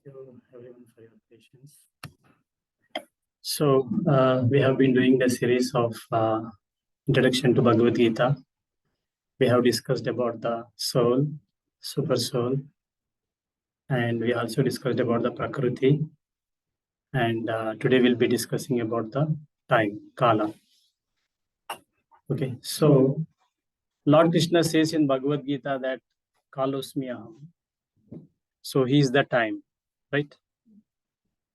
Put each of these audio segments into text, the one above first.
you everyone for your patience. So we have been doing the series of introduction to Bhagavad Gita. We have discussed about the soul, super soul, and we also discussed about the Prakriti. And today we'll be discussing about the time, Kala. Okay, so Lord Krishna says in Bhagavad Gita that Kalosmi Aham. So he is the time, right?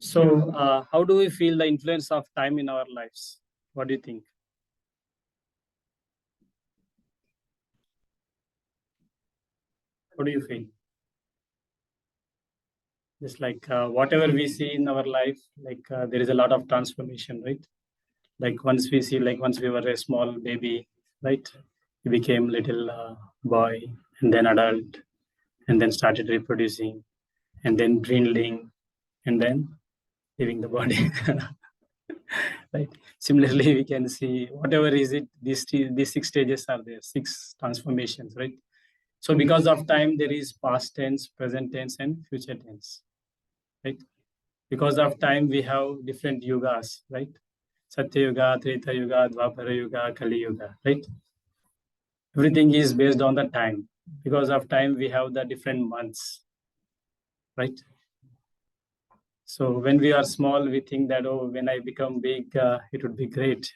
So how do we feel the influence of time in our lives? What do you think? What do you feel? Just like whatever we see in our life, like there is a lot of transformation, right? Like once we see, like once we were a small baby, right? We became little boy and then adult and then started reproducing and then dwindling and then leaving the body. Right. Similarly, we can see whatever is it, these six stages are there, six transformations, right? So because of time, there is past tense, present tense, and future tense, right? Because of time, we have different yugas, right? Satya Yuga, Treta Yuga, Dvapara Yuga, Kali Yuga, right? Everything is based on the time. Because of time, we have the different months, right? So when we are small, we think that, oh, when I become big, it would be great.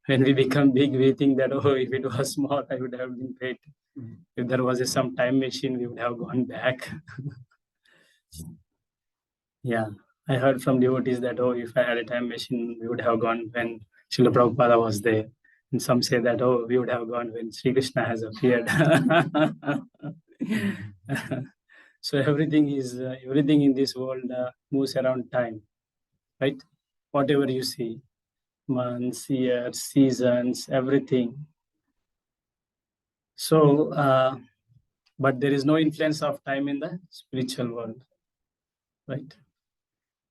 When we become big, we think that, oh, if it was small, I would have been great. If there was some time machine, we would have gone back. Yeah, I heard from devotees that, oh, if I had a time machine, we would have gone when Srila Prabhupada was there. And some say that, oh, we would have gone when Sri Krishna has appeared. So everything in this world moves around time, right? Whatever you see, months, years, seasons, everything. So, but there is no influence of time in the spiritual world, right?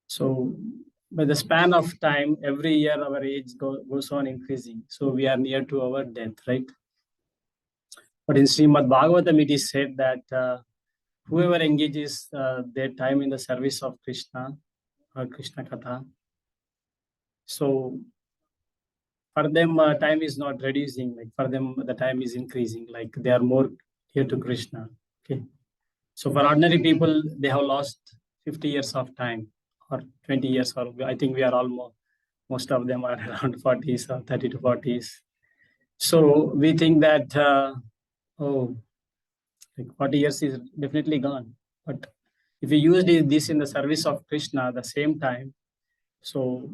So by the span of time, every year our age goes on increasing. So we are near to our death, right? But in Srimad Bhagavatam, it is said that whoever engages their time in the service of Krishna or Krishna Katha, so for them, time is not reducing. Like for them, the time is increasing. Like they are more here to Krishna. Okay. So for ordinary people, they have lost 50 years of time or 20 years, or I think we are almost, most of them are around 40s or 30 to 40s. So we think that, like 40 years is definitely gone. But if we use this in the service of Krishna at the same time, so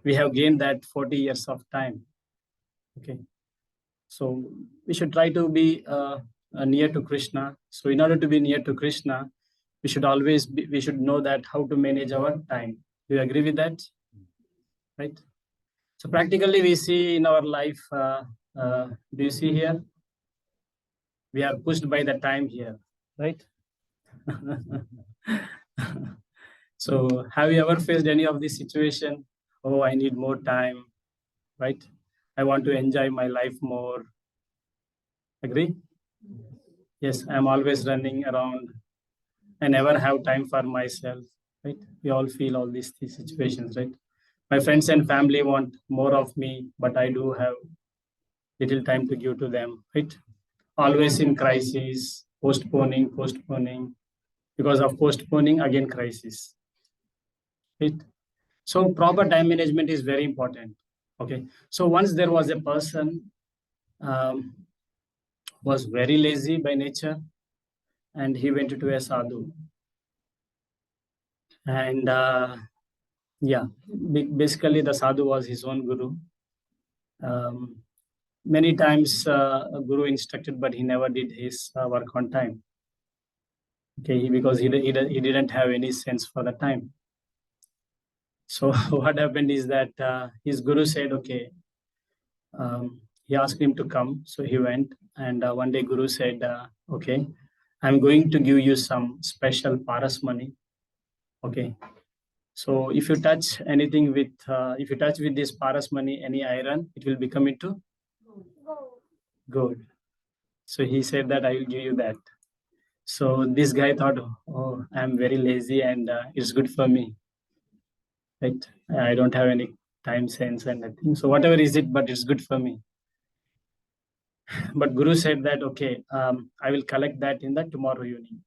we have gained that 40 years of time. Okay. So we should try to be near to Krishna. So in order to be near to Krishna, we should know that how to manage our time. Do you agree with that? Right. So practically we see in our life, do you see here? We are pushed by the time here, right? So have you ever faced any of this situation? Oh, I need more time, right? I want to enjoy my life more. Agree? Yes, I'm always running around. I never have time for myself, right? We all feel all these situations, right? My friends and family want more of me, but I do have little time to give to them, right? Always in crisis, postponing. Because of postponing, again crisis, right? So proper time management is very important. Okay. So once there was a person was very lazy by nature, and he went to a sadhu. And basically the sadhu was his own guru. Many times a guru instructed, but he never did his work on time. Okay, because he didn't have any sense for the time. So what happened is that his guru said, okay, he asked him to come. So he went, and one day guru said, okay, I'm going to give you some special paras money. Okay. So if you touch anything with, if you touch with this paras money, any iron, it will become into gold. So he said that I will give you that. So this guy thought, oh, I'm very lazy and it's good for me, right? I don't have any time sense and nothing. So whatever is it, but it's good for me. But Guru said that, okay, I will collect that in the tomorrow evening.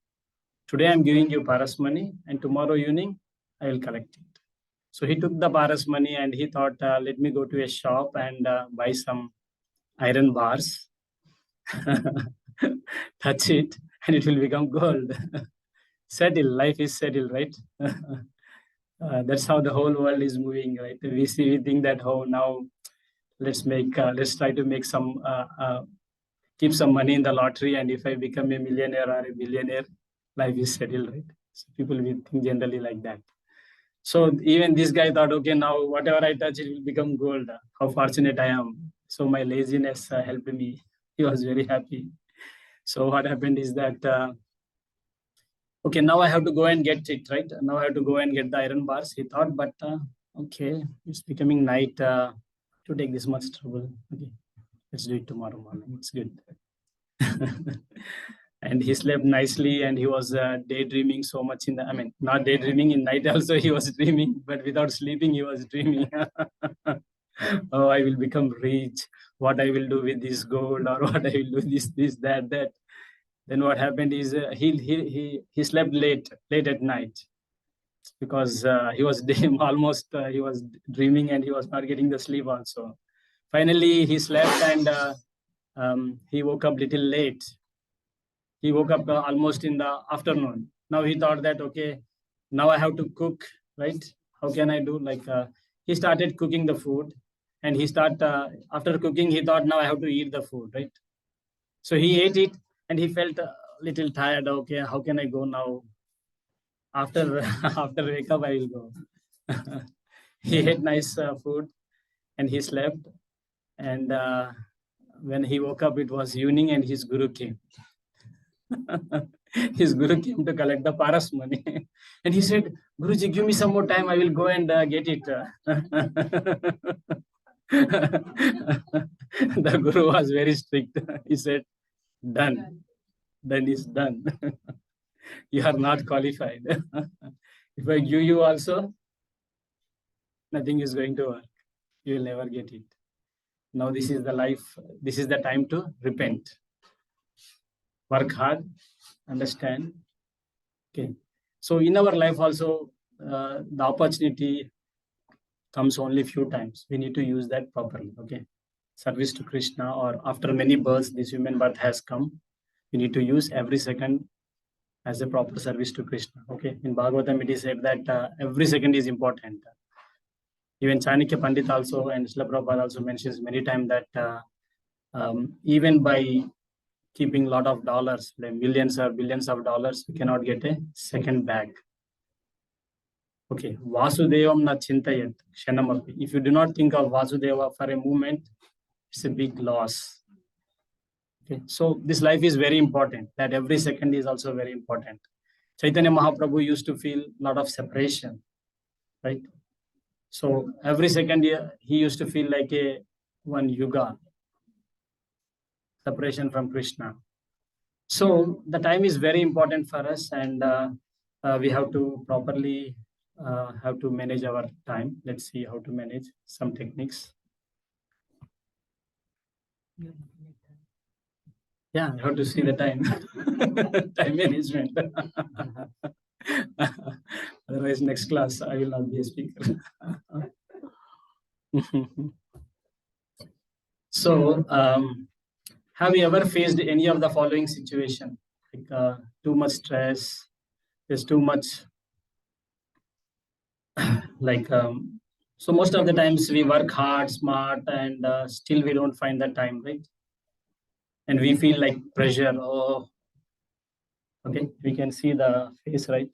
Today I'm giving you paras money, and tomorrow evening I will collect it. So he took the paras money and he thought, let me go to a shop and buy some iron bars, touch it, and it will become gold. Settle, life is settled, right? That's how the whole world is moving, right? We think that, oh, now let's try to make some keep some money in the lottery, and if I become a millionaire or a billionaire, life is settled, right? So people will think generally like that. So even this guy thought, okay, now whatever I touch, it will become gold. How fortunate I am. So my laziness helped me. He was very happy. So what happened is that, okay, now I have to go and get it, right? Now I have to go and get the iron bars. He thought, but okay, it's becoming night to take this much trouble. Okay, let's do it tomorrow morning. It's good. And he slept nicely, and he was daydreaming so much not daydreaming in night also, he was dreaming, but without sleeping he was dreaming. Oh, I will become rich, what I will do with this gold, or what I will do this that. Then what happened is he slept late at night, because he was almost he was dreaming and he was not getting the sleep also. Finally he slept, and he woke up little late. He woke up almost in the afternoon. Now he thought that, okay, now I have to cook, right? How can I do? He started cooking the food, and after cooking, he thought, now I have to eat the food, right? So he ate it, and he felt a little tired. Okay, how can I go now? After after wake up, I will go. He ate nice food, and he slept. And when he woke up, it was evening, and his guru came. His guru came to collect the paras money. And he said, Guruji, give me some more time. I will go and get it. The guru was very strict. He said, done. Then is done. You are not qualified. If I give you also, nothing is going to work. You will never get it. Now this is the life. This is the time to repent. Work hard, understand. Okay. So in our life also, the opportunity comes only few times. We need to use that properly. Okay. Service to Krishna, or after many births, this human birth has come. We need to use every second as a proper service to Krishna. Okay. In Bhagavatam, it is said that every second is important. Even Chanakya Pandit also and Srila Prabhupada also mentions many times that even by keeping a lot of dollars, like millions or billions of dollars, we cannot get a second back. Okay, Vasudevam na chintayat kshanamapi. If you do not think of Vasudeva for a moment, it's a big loss. Okay, so this life is very important. That every second is also very important. Chaitanya Mahaprabhu used to feel a lot of separation, right? So every second he used to feel like a one yuga, separation from Krishna. So the time is very important for us, and we have to properly have to manage our time. Let's see how to manage some techniques. Yeah, I have to see the time. Time management. Otherwise, next class I will not be a speaker. So, have you ever faced any of the following situation? Like too much stress, there's too much, so most of the times we work hard, smart, and still we don't find the time, right? And we feel like pressure. Oh, okay, we can see the face, right?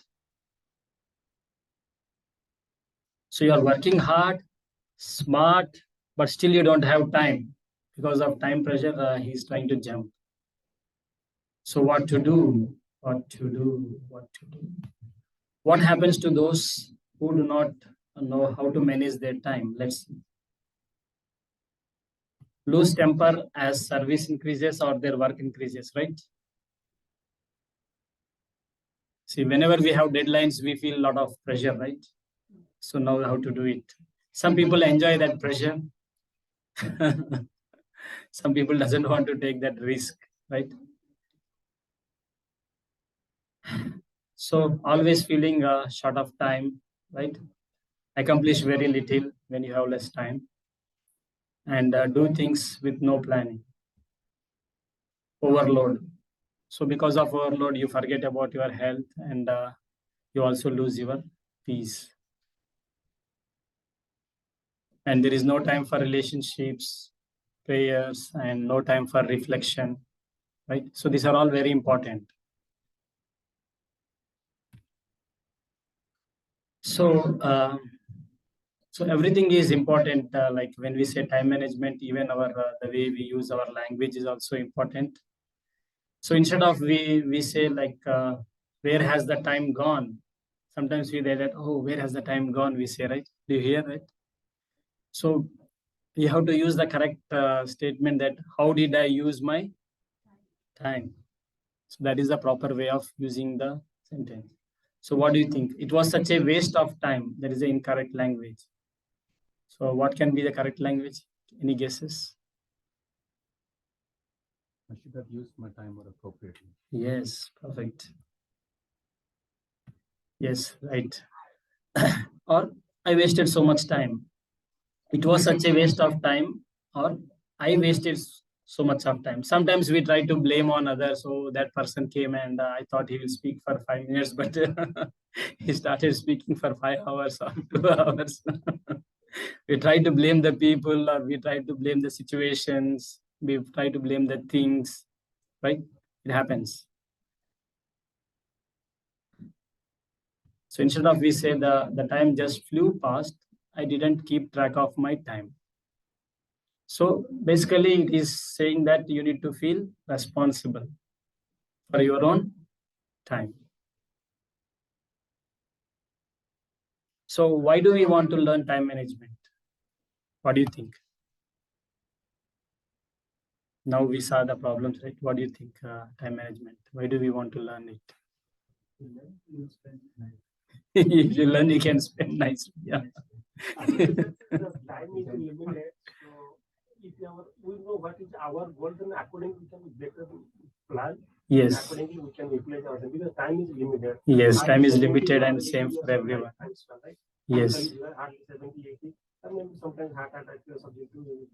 So you are working hard, smart, but still you don't have time. Because of time pressure, he's trying to jump. So what to do? What to do? What to do? What happens to those who do not know how to manage their time? Let's see. Lose temper as service increases or their work increases, right? See, whenever we have deadlines, we feel a lot of pressure, right? So now how to do it. Some people enjoy that pressure. Some people doesn't want to take that risk, right? So always feeling short of time, right? Accomplish very little when you have less time, and do things with no planning. Overload. So because of overload, you forget about your health, and you also lose your peace. And there is no time for relationships, prayers, and no time for reflection, right? So these are all very important. So so everything is important. Like when we say time management, even our the way we use our language is also important. So instead of we say like where has the time gone? Sometimes we say that, oh, where has the time gone? We say, right? Do you hear, right? So you have to use the correct statement that how did I use my time? So that is the proper way of using the sentence. So what do you think? It was such a waste of time. That is the incorrect language. So what can be the correct language? Any guesses? I should have used my time more appropriately. Yes, perfect. Yes, right. Or I wasted so much time. It was such a waste of time, or I wasted so much of time. Sometimes we try to blame on others. So that person came and I thought he will speak for 5 minutes, but he started speaking for 5 hours or 2 hours. We try to blame the people, or we try to blame the situations. We try to blame the things, right? It happens. So instead of we say the time just flew past, I didn't keep track of my time. So basically, it is saying that you need to feel responsible for your own time. So why do we want to learn time management? What do you think? Now we saw the problems, right? What do you think, time management? Why do we want to learn it? If you learn, you can spend nicely. Yeah. The time is limited, so if we know what is our goal, then accordingly we can better plan. Yes. Accordingly, we can utilize ourselves because time is limited. Yes, time is limited and same for everyone. Right? Yes. Hardly 70, 80, and maybe sometimes heart attack is subject to it.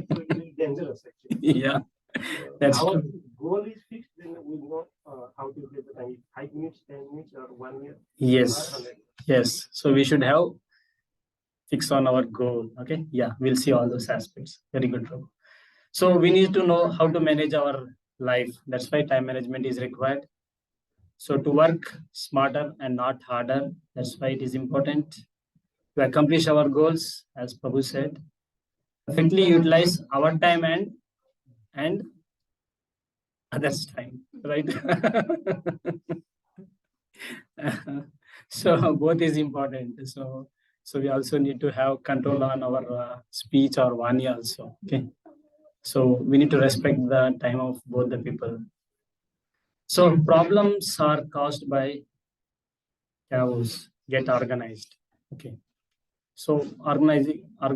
So it is dangerous actually. Yeah, that's Our true. goal is fixed, then we know how to utilize the time. 5 minutes, 10 minutes, or 1 year. Yes. Yes. So we should have fix on our goal. Okay. Yeah, we'll see all those aspects. Very good, Rob. So we need to know how to manage our life. That's why time management is required. So to work smarter and not harder, that's why it is important to accomplish our goals, as Prabhu said. Effectively utilize our time and others' time, right? So both is important. So we also need to have control on our speech or vani also. Okay. So we need to respect the time of both the people. So problems are caused by chaos. Get organized. Okay. So organizing. How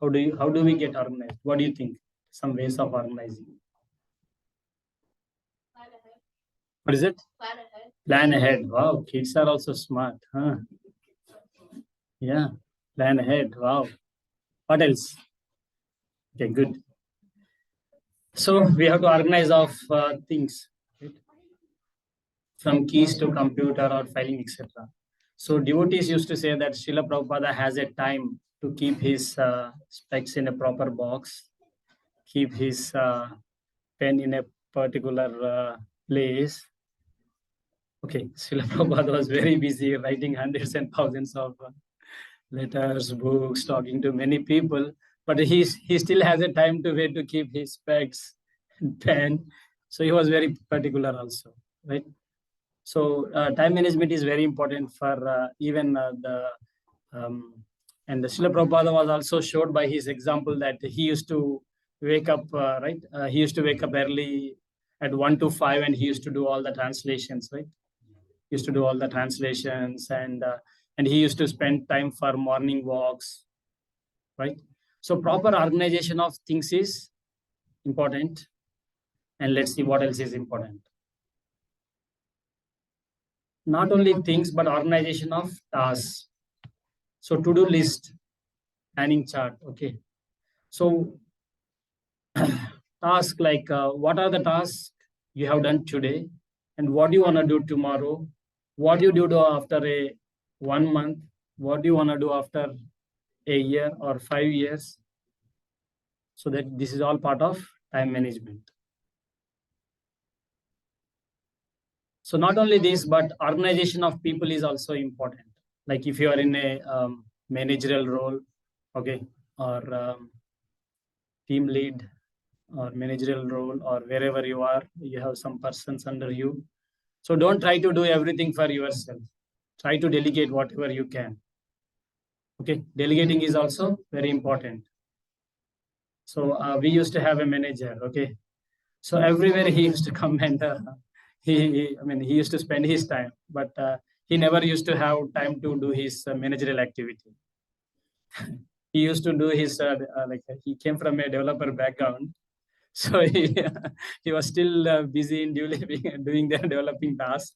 do we get organized? What do you think? Some ways of organizing. What is it? Plan ahead. Wow, kids are also smart, huh? Yeah, plan ahead. Wow. What else? Okay, good. So we have to organize of things, right? From keys to computer or filing, etc. So devotees used to say that Srila Prabhupada has a time to keep his specs in a proper box, keep his pen in a particular place. Okay, Srila Prabhupada was very busy writing hundreds and thousands of letters, books, talking to many people, but he still has a time to wait to keep his specs and pen. So he was very particular also, right? So time management is very important for even the and the Srila Prabhupada was also showed by his example that he used to wake up right. He used to wake up early at 1 to 5, and he used to do all the translations, right? He used to do all the translations, and he used to spend time for morning walks, right? So proper organization of things is important. And let's see what else is important. Not only things, but organization of tasks. So to-do list, planning chart. Okay. So task like what are the tasks you have done today, and what do you want to do tomorrow? What do you do after a 1 month? What do you want to do after a year or 5 years? So that this is all part of time management. So not only this, but organization of people is also important. Like if you are in a managerial role, okay, or team lead or managerial role, or wherever you are, you have some persons under you. So don't try to do everything for yourself. Try to delegate whatever you can. Okay, delegating is also very important. So we used to have a manager, okay. So everywhere he used to come and he used to spend his time, but he never used to have time to do his managerial activity. He used to do his like he came from a developer background, so he was still busy in doing the developing tasks.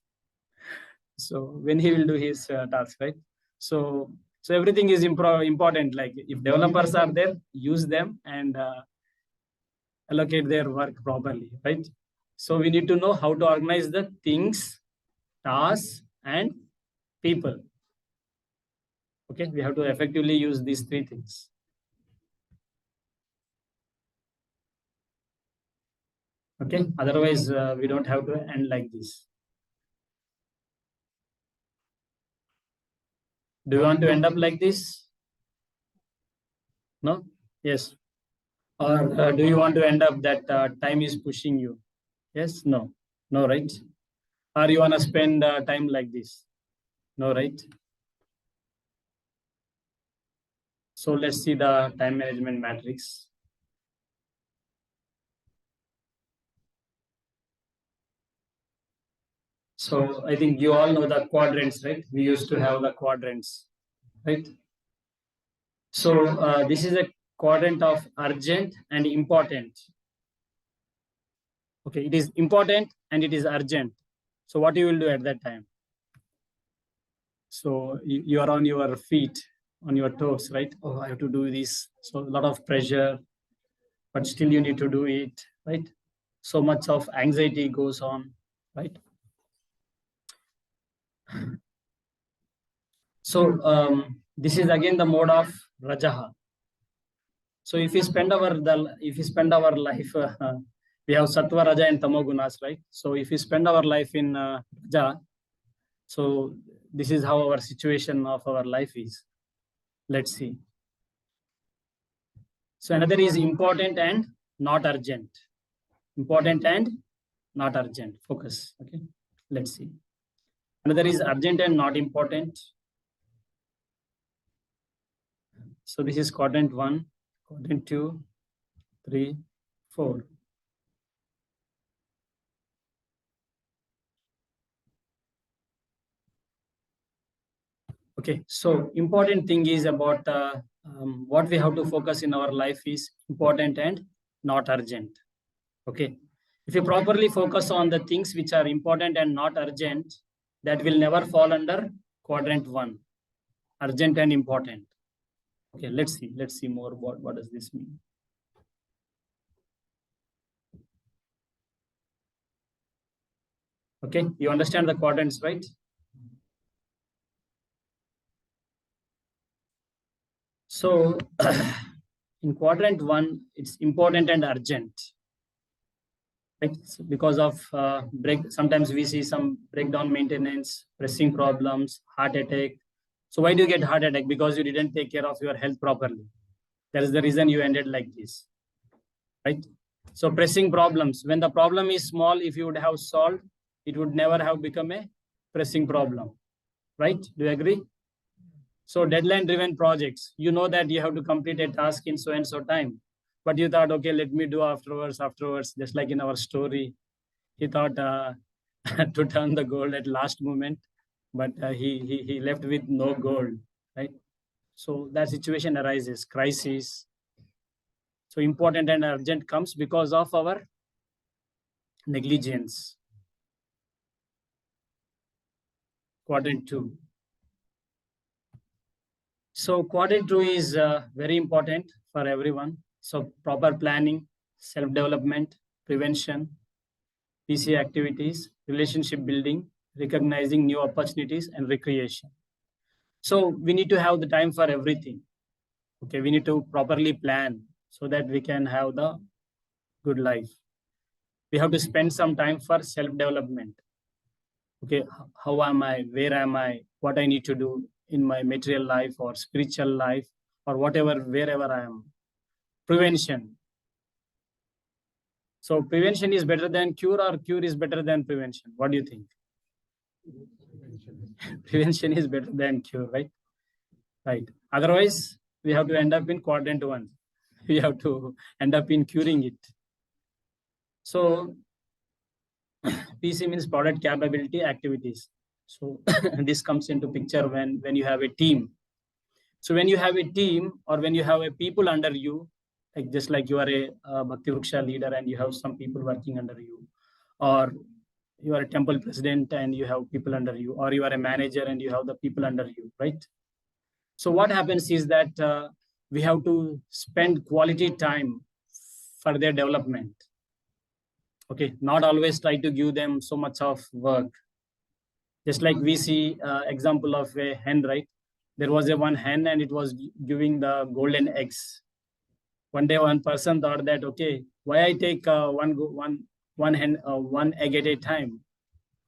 So when he will do his task, right? So everything is important. Like if developers are there, use them and allocate their work properly, right? So we need to know how to organize the things, tasks, and people. Okay, we have to effectively use these three things. Okay, otherwise we don't have to end like this. Do you want to end up like this? No? Yes. Or do you want to end up that time is pushing you? Yes? No? No, right? Or you want to spend time like this? No, right? So let's see the time management matrix. So I think you all know the quadrants, right? We used to have the quadrants, right? So this is a quadrant of urgent and important. Okay, it is important and it is urgent. So what you will do at that time? So you are on your feet, on your toes, right? Oh, I have to do this. So a lot of pressure, but still you need to do it, right? So much of anxiety goes on, right? So this is again the mode of Rajaha. So if we spend our life, we have Sattva, Raja, and Tamogunas, right? So if we spend our life in Raja, so this is how our situation of our life is. Let's see. So another is important and not urgent. Important and not urgent. Focus. Okay. Let's see. Another is urgent and not important. So this is quadrant 1, quadrant 2, 3, 4. Okay, so important thing is about what we have to focus in our life is important and not urgent. Okay, if you properly focus on the things which are important and not urgent, that will never fall under quadrant 1, urgent and important. Okay, let's see more what does this mean. Okay, you understand the quadrants, right? So in quadrant 1, it's important and urgent. Right? So because of sometimes we see some breakdown maintenance, pressing problems, heart attack. So why do you get heart attack? Because you didn't take care of your health properly. That is the reason you ended like this, right? So pressing problems, when the problem is small, if you would have solved, it would never have become a pressing problem, right? Do you agree? So deadline driven projects, you know that you have to complete a task in so and so time, but you thought, okay, let me do afterwards, just like in our story. He thought to turn the gold at last moment, but he left with no gold, right? So that situation arises, crisis. So important and urgent comes because of our negligence. Quadrant 2. So quadrant 2 is very important for everyone. So proper planning, self-development, prevention, PC activities, relationship building, recognizing new opportunities, and recreation. So we need to have the time for everything. Okay, we need to properly plan so that we can have the good life. We have to spend some time for self-development. Okay, how am I? Where am I? What I need to do in my material life or spiritual life or whatever, wherever I am. Prevention. So prevention is better than cure or cure is better than prevention? What do you think? Prevention is better than cure, right? Right. Otherwise, we have to end up in quadrant 1. We have to end up in curing it. So PC means product capability activities. So this comes into picture when you have a team. So when you have a team or when you have a people under you, like just like you are a Bhakti Vriksha leader and you have some people working under you, or you are a temple president and you have people under you, or you are a manager and you have the people under you, right? So what happens is that we have to spend quality time for their development. Okay, not always try to give them so much of work. Just like we see example of a hen, right? There was a one hen and it was giving the golden eggs. One day, one person thought that, okay, why I take one egg at a time?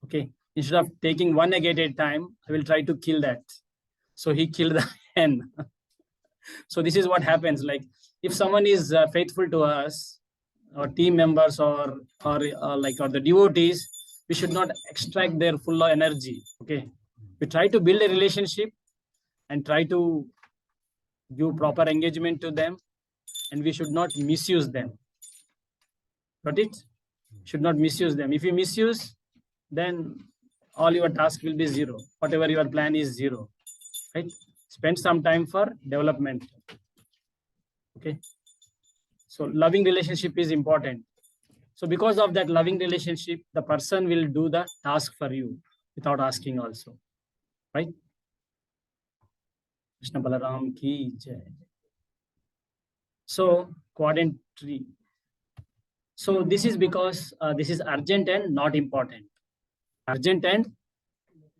Okay, instead of taking one egg at a time, I will try to kill that. So he killed the hen. So this is what happens. Like if someone is faithful to us, or team members, or the devotees, we should not extract their full energy. Okay, we try to build a relationship and try to give proper engagement to them, and we should not misuse them. Got it? Should not misuse them. If you misuse, then all your task will be zero. Whatever your plan is zero. Right? Spend some time for development. Okay. So loving relationship is important. So because of that loving relationship, the person will do the task for you without asking also. Right? Krishna Balaram ki jai. So quadrant 3. So this is because this is urgent and not important. Urgent and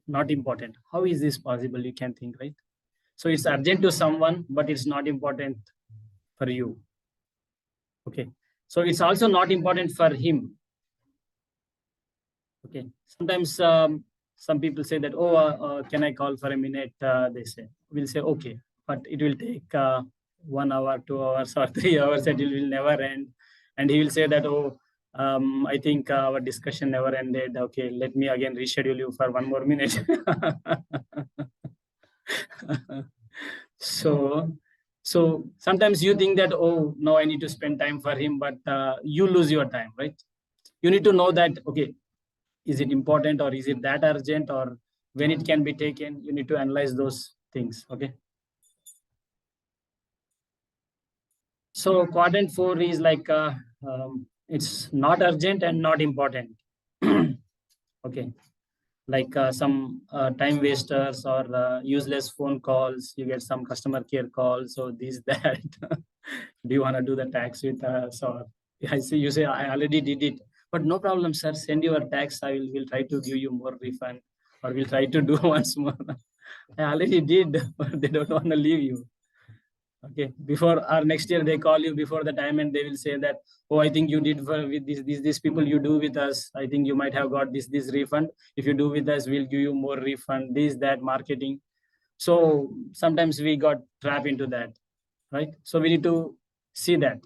not important. How is this possible? You can think, right? So it's urgent to someone, but it's not important for you. Okay. So it's also not important for him. Okay. Sometimes some people say that, oh, can I call for a minute? They say, we'll say, okay, but it will take 1 hour, 2 hours, or 3 hours, and it will never end. And he will say that, oh, I think our discussion never ended. Okay, let me again reschedule you for 1 more minute. So sometimes you think that, oh, no, I need to spend time for him, but you lose your time, right? You need to know that, okay, is it important or is it that urgent, or when it can be taken? You need to analyze those things, okay? So quadrant 4 is like, it's not urgent and not important. Okay. Like some time wasters or useless phone calls. You get some customer care calls, so this, that. Do you want to do the tax with us? Or I see you say, I already did it. But no problem, sir. Send your tax. Will try to give you more refund, or we'll try to do once more. I already did, but they don't want to leave you. Okay, before or next year they call you before the time and they will say that, oh, I think you did for with these people you do with us. I think you might have got this refund. If you do with us, we'll give you more refund. This, that, marketing. So sometimes we got trapped into that, right? So we need to see that.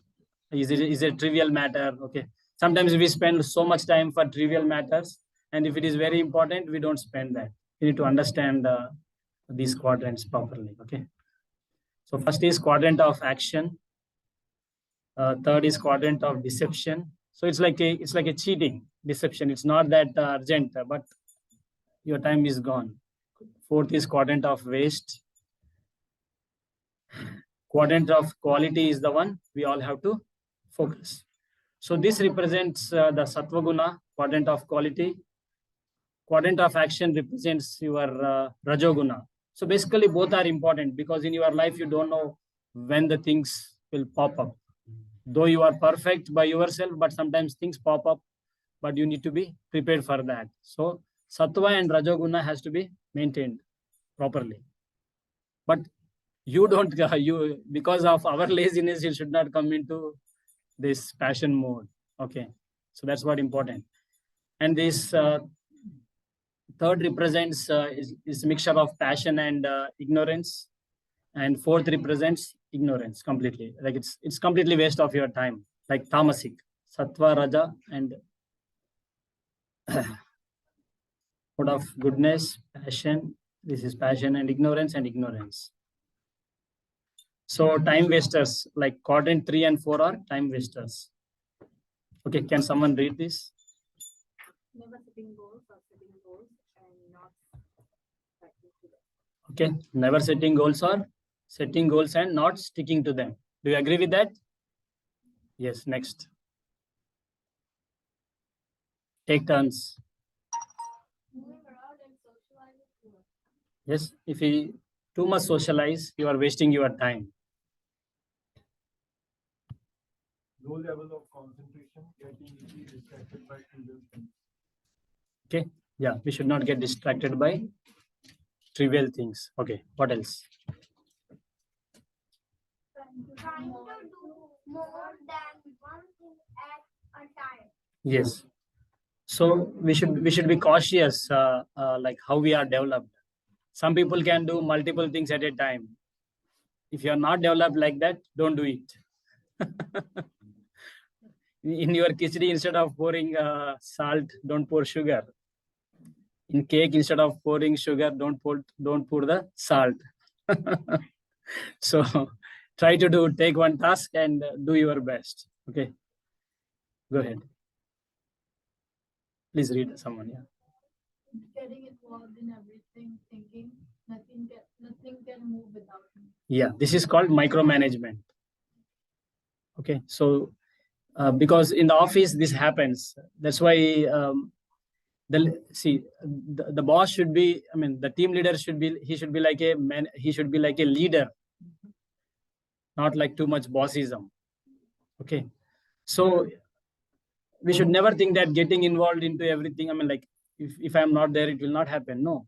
Is it a trivial matter? Okay. Sometimes we spend so much time for trivial matters, and if it is very important, we don't spend that. We need to understand these quadrants properly. Okay. So first is quadrant of action. Third is quadrant of deception. So it's like a cheating. deception. It's not that urgent, but your time is gone. Fourth is quadrant of waste. Quadrant of quality is the one we all have to focus. So this represents the sattva guna, quadrant of quality. Quadrant of action represents your rajoguna. So basically both are important, because in your life you don't know when the things will pop up. Though you are perfect by yourself, but sometimes things pop up, but you need to be prepared for that. So sattva and rajoguna has to be maintained properly. But you don't, you, because of our laziness, you should not come into this passion mode. Okay, so that's what important. And this third represents is mixture of passion and ignorance, and fourth represents ignorance completely. Like it's completely waste of your time. Like tamasic, sattva, raja, and mode of goodness, passion. This is passion and ignorance. So time wasters, like quadrant 3 and 4 are time wasters. Okay, can someone read this? Never setting goals or setting goals and not sticking to them. Okay, never setting goals or setting goals and not sticking to them. Do you agree with that? Yes, next. Take turns. Moving around and socializing too much. Yes, if you too much socialize, you are wasting your time. Low level of concentration, getting easily distracted by trivial things. Okay, yeah, we should not get distracted by trivial things. Okay, what else? Trying to do more than one thing at a time. Yes. So we should be cautious, like how we are developed. Some people can do multiple things at a time. If you are not developed like that, don't do it. In your khichdi, instead of pouring salt, don't pour sugar. In cake, instead of pouring sugar, don't pour the salt. So try to take one task and do your best. Okay, go ahead. Please read someone. Yeah. Getting involved in everything, thinking nothing can move without me. Yeah, this is called micromanagement. Okay, so because in the office this happens. That's why the boss should be, I mean, the team leader should be, he should be like a man, he should be like a leader, not like too much bossism. Okay, so we should never think that getting involved into everything, I mean, like if I'm not there, it will not happen. No,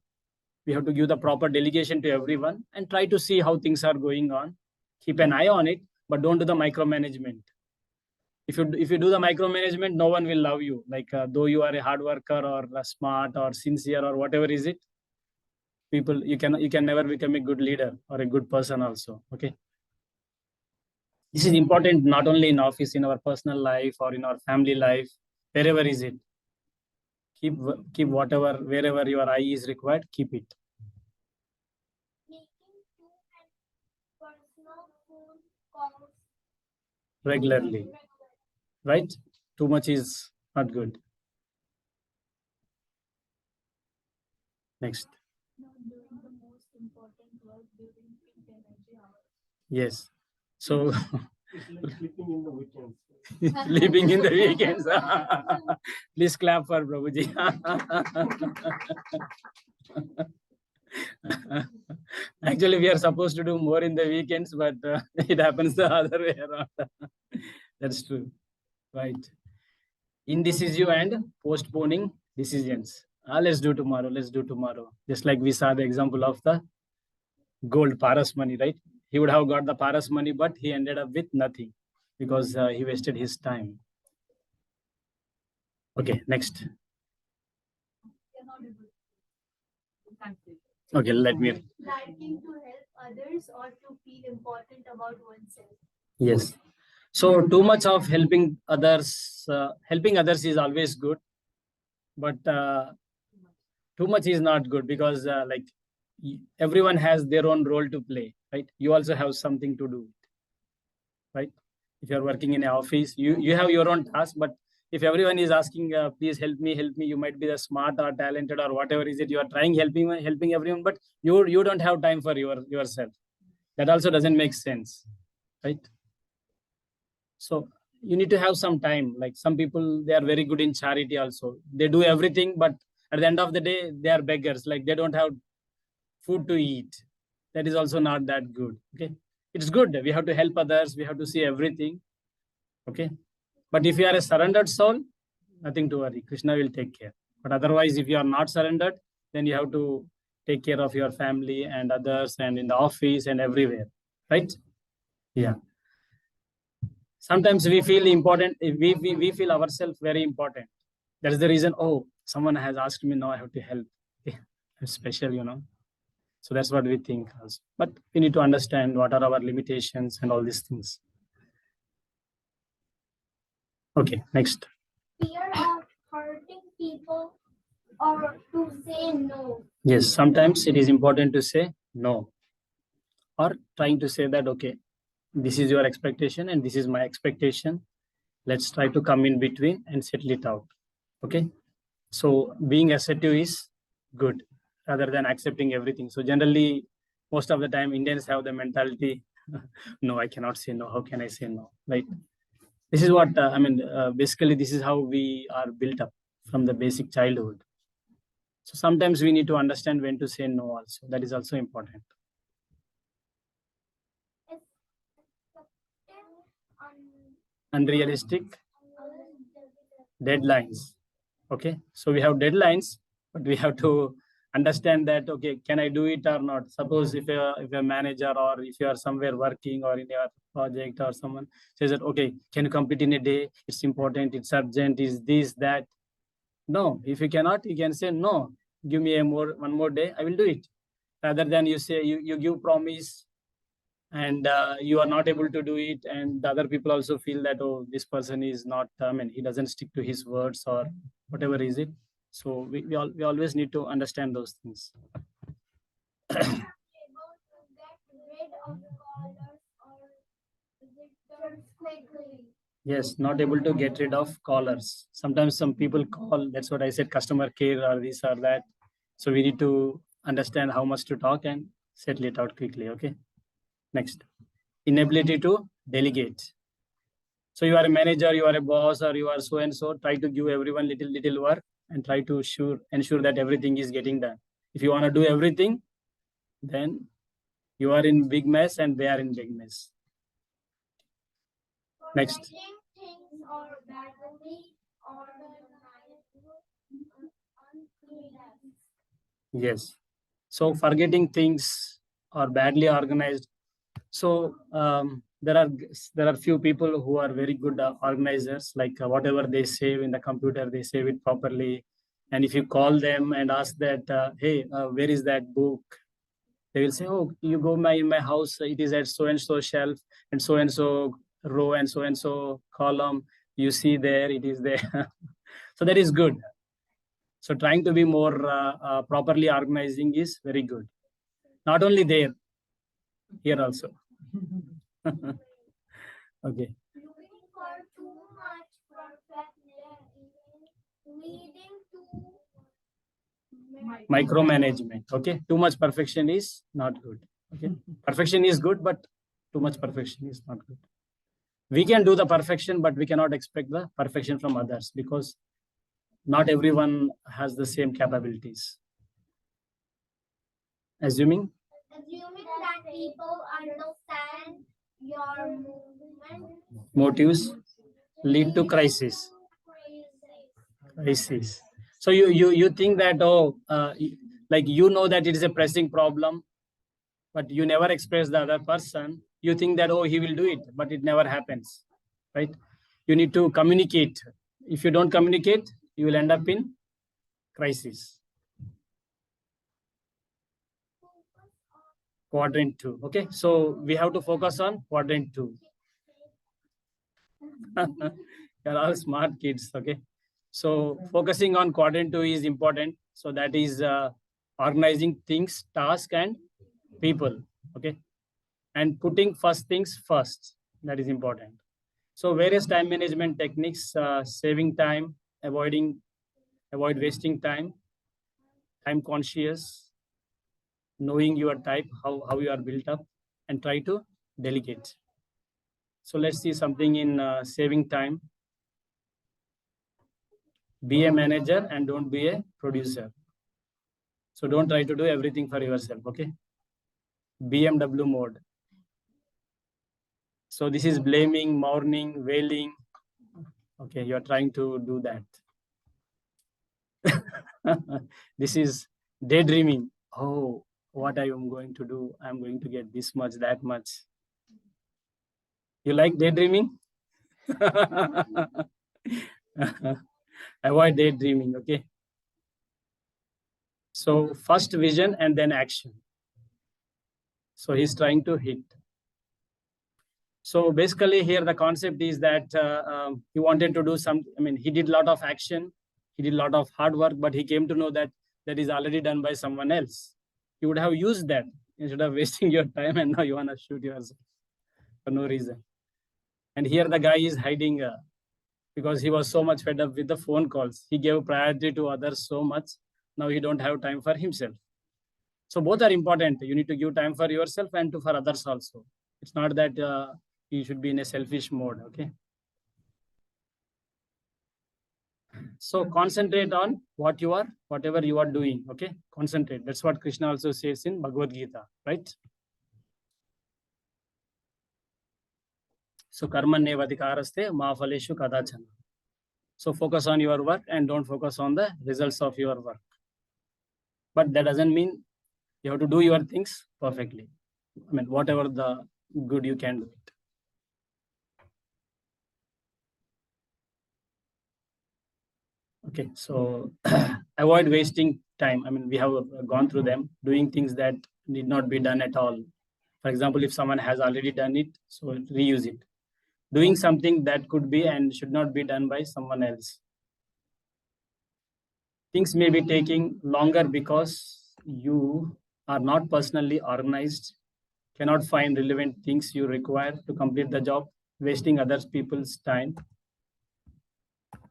we have to give the proper delegation to everyone and try to see how things are going on. Keep an eye on it, but don't do the micromanagement. If you do the micromanagement, no one will love you. Like though you are a hard worker or smart or sincere or whatever is it, people, you can never become a good leader or a good person also. Okay, this is important not only in office, in our personal life or in our family life, wherever is it. Keep whatever, wherever your eye is required, keep it. Making two and personal phone calls Regularly, right? Too much is not good. Next. not doing the most important work during peak energy hours. Yes. So It's like sleeping in the weekends. sleeping in the weekends. Please clap for Prabhuji. Actually, we are supposed to do more in the weekends, but it happens the other way around. That's true. Right. Indecisive and postponing decisions. Let's do tomorrow. Let's do tomorrow. Just like we saw the example of the gold Paras money, right? He would have got the Paras money, but he ended up with nothing because he wasted his time. Okay, next. You're not able to. Okay, let me. Liking to help others or to feel important about oneself. Yes. So too much of helping others is always good, but too much is not good, because like everyone has their own role to play, right? You also have something to do, right? If you're working in an office, you have your own task, but If everyone is asking, please help me, you might be the smart or talented or whatever is it, you are trying helping everyone, but you don't have time for yourself. That also doesn't make sense, right? So you need to have some time. Like some people, they are very good in charity also. They do everything, but at the end of the day, they are beggars. Like they don't have food to eat. That is also not that good. Okay. It's good. We have to help others. We have to see everything. Okay. But if you are a surrendered soul, nothing to worry. Krishna will take care. But otherwise, if you are not surrendered, then you have to take care of your family and others and in the office and everywhere. Right? Yeah. Sometimes we feel important. We feel ourselves very important. That is the reason, oh, someone has asked me, now I have to help. I'm special, So that's what we think also. But we need to understand what are our limitations and all these things. Okay, next. Fear of hurting people or to say no. Yes, sometimes it is important to say no. Or trying to say that, okay, this is your expectation and this is my expectation. Let's try to come in between and settle it out. Okay. So being assertive is good rather than accepting everything. So generally, most of the time, Indians have the mentality, no, I cannot say no. How can I say no? Right? This is what, basically, this is how we are built up from the basic childhood. So sometimes we need to understand when to say no also. That is also important. Unrealistic deadlines. Okay, so we have deadlines, but we have to understand that, okay, can I do it or not? Suppose if you're a manager or if you are somewhere working or in your project or someone says that, okay, can you complete in a day? It's important, it's urgent, is this, that. No, if you cannot, you can say, no, give me one more day, I will do it. Rather than you say, you give promise and you are not able to do it, and the other people also feel that, oh, this person is not, he doesn't stick to his words or whatever is it. So we always need to understand those things. Yes, not able to get rid of callers. Sometimes some people call, that's what I said, customer care or this or that. So we need to understand how much to talk and settle it out quickly. Okay. Next, inability to delegate. So you are a manager, you are a boss, or you are so and so. Try to give everyone little work and try to ensure that everything is getting done. If you want to do everything, then you are in big mess and they are in big mess. Next. Yes. So forgetting things or badly organized. So there are few people who are very good organizers. Like whatever they save in the computer, they save it properly. And if you call them and ask that, hey, where is that book? They will say, oh, you go in my house. It is at so and so shelf and so row and so column. You see there, it is there. So that is good. So trying to be more properly organizing is very good. Not only there, here also. Okay. Looking for too much perfection, leading to Micromanagement. Okay. Too much perfection is not good. Okay. Perfection is good, but too much perfection is not good. We can do the perfection, but we cannot expect the perfection from others because not everyone has the same capabilities. Assuming that people understand your motives lead to crisis. So you think that, oh, like that it is a pressing problem, but you never express the other person. You think that, oh, he will do it, but it never happens, right? You need to communicate. If you don't communicate, you will end up in crisis. Quadrant 2. Okay, so we have to focus on quadrant 2. You're all smart kids. Okay, so focusing on quadrant 2 is important. So that is organizing things, task, and people. Okay, and putting first things first. That is important. So various time management techniques, saving time, avoid wasting time, time conscious, knowing your type, how you are built up, and try to delegate. So let's see something in saving time. Be a manager and don't be a producer. So don't try to do everything for yourself, okay? BMW mode. So this is blaming, mourning, wailing. Okay, you are trying to do that. This is daydreaming. Oh, what I am going to do? I'm going to get this much, that much. You like daydreaming? Avoid daydreaming, okay? So first vision and then action. So he's trying to hit. So basically here the concept is that he wanted to do something. I mean, he did a lot of action. He did a lot of hard work, but he came to know that that is already done by someone else. You would have used that instead of wasting your time, and now you want to shoot yourself for no reason. And here the guy is hiding because he was so much fed up with the phone calls. He gave priority to others so much. Now he don't have time for himself. So both are important. You need to give time for yourself and for others also. It's not that you should be in a selfish mode, okay? So concentrate on whatever you are doing, okay? Concentrate. That's what Krishna also says in Bhagavad Gita, right? So karma nevadikaraste ma phaleshu kadachana. So focus on your work and don't focus on the results of your work. But that doesn't mean you have to do your things perfectly. I mean, whatever the good you can do it. Okay, so avoid wasting time. I mean, we have gone through them, doing things that need not be done at all. For example, if someone has already done it, so reuse it. Doing something that could be and should not be done by someone else. Things may be taking longer because you are not personally organized, cannot find relevant things you require to complete the job, wasting other people's time.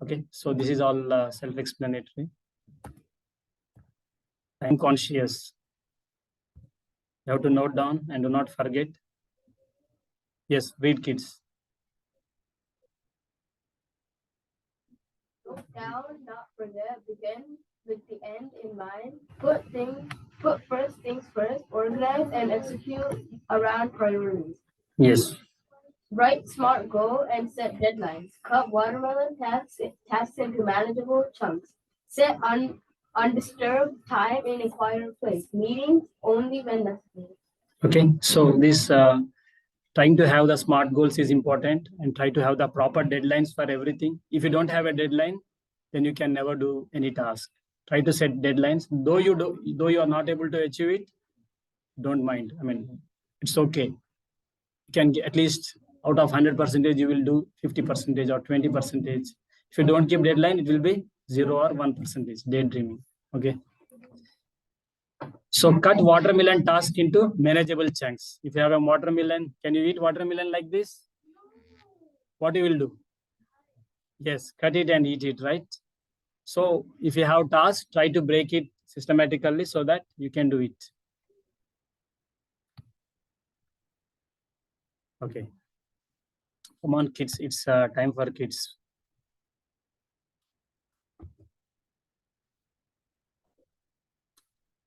Okay, so this is all self-explanatory. Time conscious. You have to note down and do not forget. Yes, read, kids. Look down, not forget, begin with the end in mind. Put first things first, organize and execute around priorities. Yes. Write smart goal and set deadlines. Cut watermelon tasks into manageable chunks. Set undisturbed time in a quiet place. Meetings only when necessary. Okay, so this trying to have the smart goals is important, and try to have the proper deadlines for everything. If you don't have a deadline, then you can never do any task. Try to set deadlines. Though you are not able to achieve it, don't mind. I mean, it's okay. You can get at least out of 100%, you will do 50% or 20%. If you don't keep deadline, it will be 0 or 1%. Daydreaming. Okay. So cut watermelon task into manageable chunks. If you have a watermelon, can you eat watermelon like this? What you will do? Yes, cut it and eat it, right? So if you have tasks, try to break it systematically so that you can do it. Okay. Come on, kids. It's time for kids.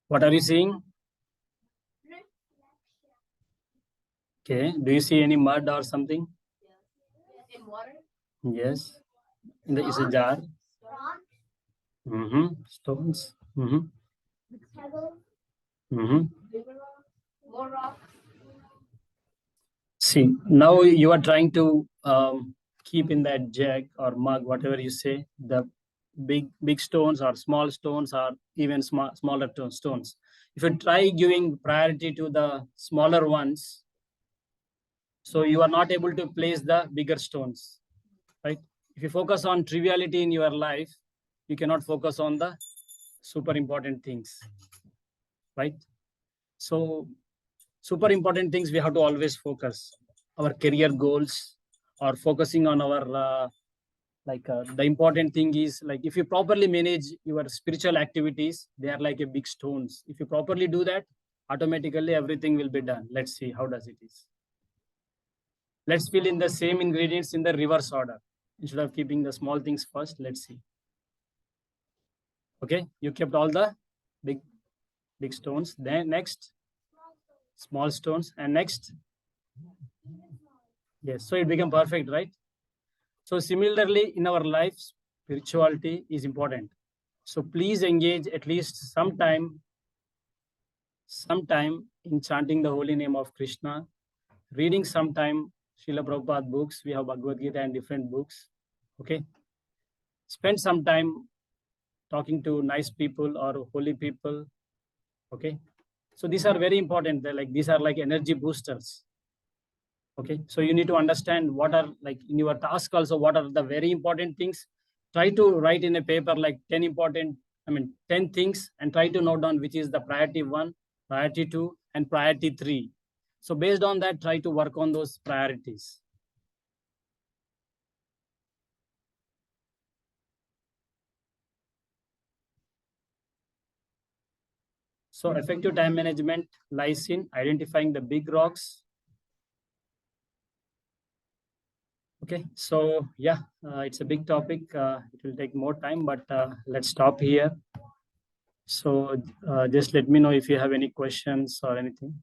What are you seeing? Okay. Do you see any mud or something? In water? Yes. Is a jar. Rocks, Stones. pebbles, Bigger rock? More rock? See, now you are trying to keep in that jug or mug, whatever you say, the big stones or small stones or even smaller stones. If you try giving priority to the smaller ones, so you are not able to place the bigger stones, right? If you focus on triviality in your life, you cannot focus on the super important things, right? So super important things we have to always focus. Our career goals, or focusing on our the important thing is, like, if you properly manage your spiritual activities, they are like a big stones. If you properly do that, automatically everything will be done. Let's see how does it is. Let's fill in the same ingredients in the reverse order instead of keeping the small things first. Let's see. Okay, you kept all the big stones. Then next, small stones, and next, yes. So it became perfect, right? So similarly, in our life, spirituality is important. So please engage at least sometime in chanting the holy name of Krishna, reading sometime Srila Prabhupada books. We have Bhagavad Gita and different books. Okay. Spend some time talking to nice people or holy people. Okay. So these are very important. These are like energy boosters. Okay. So you need to understand what are, like, in your task also, what are the very important things. Try to write in a paper like 10 things, and try to note down which is the priority 1, priority 2, and priority 3. So based on that, try to work on those priorities. So effective time management lies in identifying the big rocks. Okay, so yeah, it's a big topic. It will take more time, but let's stop here. So just let me know if you have any questions or anything.